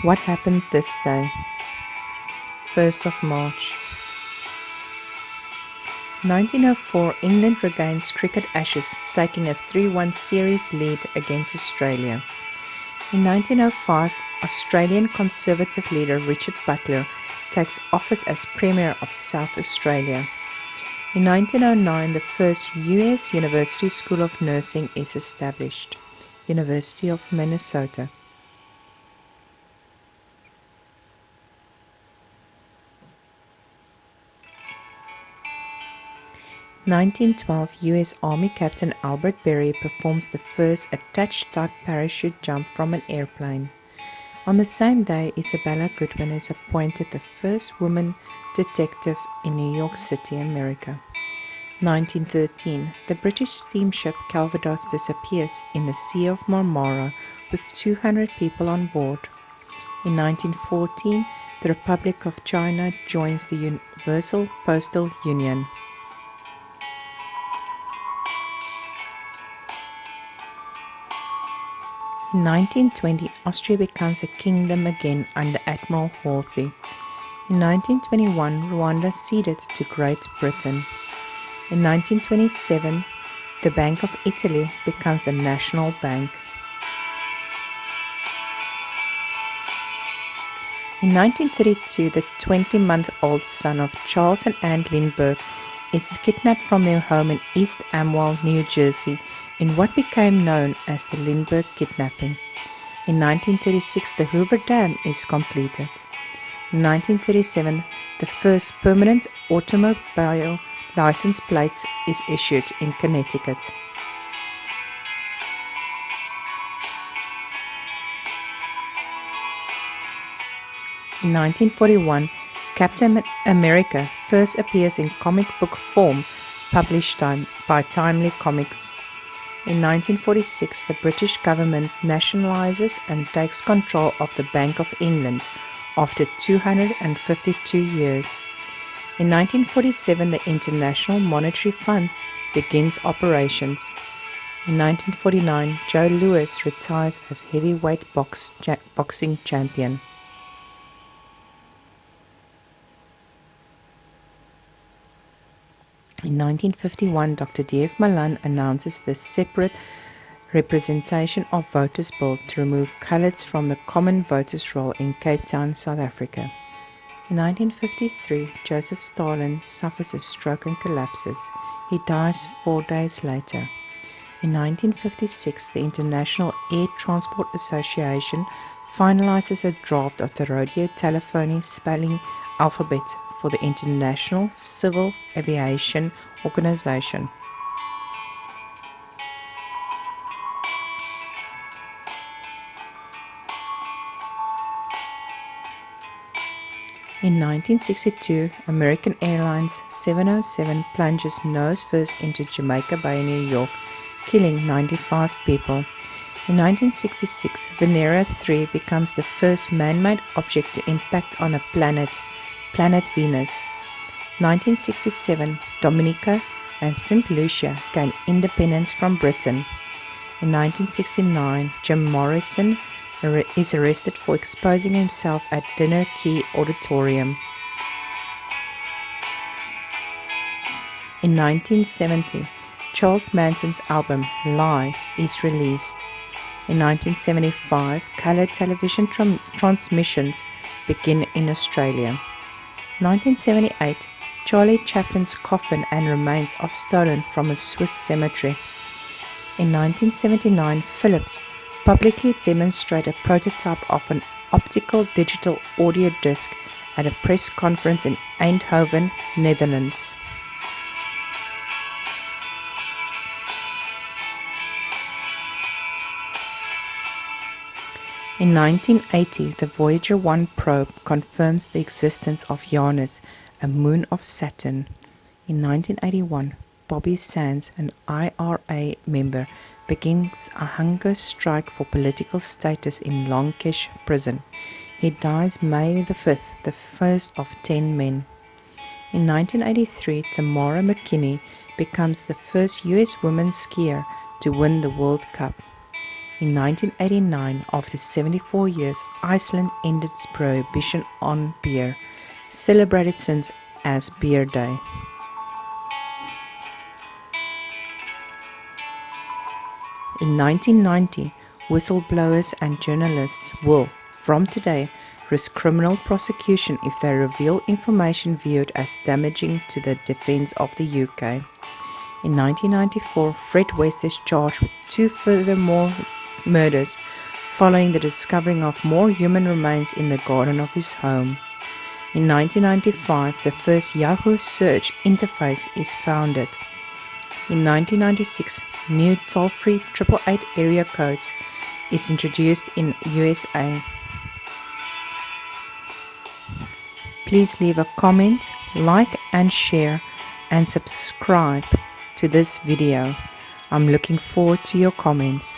What happened this day? 1st of March. 1904, England regains cricket ashes, taking a 3-1 series lead against Australia. In 1905, Australian Conservative leader Richard Butler takes office as Premier of South Australia. In 1909, the first U.S. University School of Nursing is established, University of Minnesota. 1912, U.S. Army Captain Albert Berry performs the first attached-type parachute jump from an airplane. On the same day, Isabella Goodwin is appointed the first woman detective in New York City, America. 1913, the British steamship Calvados disappears in the Sea of Marmara with 200 people on board. In 1914, the Republic of China joins the Universal Postal Union. In 1920, Austria becomes a kingdom again under Admiral Horthy. In 1921, Rwanda ceded to Great Britain. In 1927, the Bank of Italy becomes a national bank. In 1932, the 20-month-old son of Charles and Anne Lindbergh is kidnapped from their home in East Amwell, New Jersey, in what became known as the Lindbergh kidnapping. In 1936, the Hoover Dam is completed. In 1937, the first permanent automobile license plate is issued in Connecticut. In 1941, Captain America first appears in comic book form, published by Timely Comics. In 1946, the British government nationalises and takes control of the Bank of England after 252 years. In 1947, the International Monetary Fund begins operations. In 1949, Joe Louis retires as heavyweight boxing champion. In 1951, Dr. D.F. Malan announces the separate representation of voters bill to remove coloureds from the common voters roll in Cape Town, South Africa. In 1953, Joseph Stalin suffers a stroke and collapses. He dies 4 days later. In 1956, the International Air Transport Association finalizes a draft of the radiotelephony spelling alphabet for the International Civil Aviation Organization. In 1962, American Airlines 707 plunges nose first into Jamaica Bay, New York, killing 95 people. In 1966, Venera 3 becomes the first man-made object to impact on a planet Venus. 1967, Dominica and St. Lucia gain independence from Britain. In 1969, Jim Morrison is arrested for exposing himself at Dinner Key Auditorium. In 1970, Charles Manson's album Lie is released. In 1975, colour television transmissions begin in Australia. 1978, Charlie Chaplin's coffin and remains are stolen from a Swiss cemetery. In 1979, Philips publicly demonstrated a prototype of an optical digital audio disc at a press conference in Eindhoven, Netherlands. In 1980, the Voyager 1 probe confirms the existence of Janus, a moon of Saturn. In 1981, Bobby Sands, an IRA member, begins a hunger strike for political status in Longkesh prison. He dies May the 5th, the first of 10 men. In 1983, Tamara McKinney becomes the first US woman skier to win the World Cup. In 1989, after 74 years, Iceland ended its prohibition on beer, celebrated since as Beer Day. In 1990, whistleblowers and journalists will, from today, risk criminal prosecution if they reveal information viewed as damaging to the defence of the UK. In 1994, Fred West is charged with 2 furthermore murders following the discovering of more human remains in the garden of his home. In 1995, the first Yahoo search interface is founded. In 1996, new toll-free 888 area codes is introduced in USA. Please leave a comment, like and share, and subscribe to this video. I'm looking forward to your comments.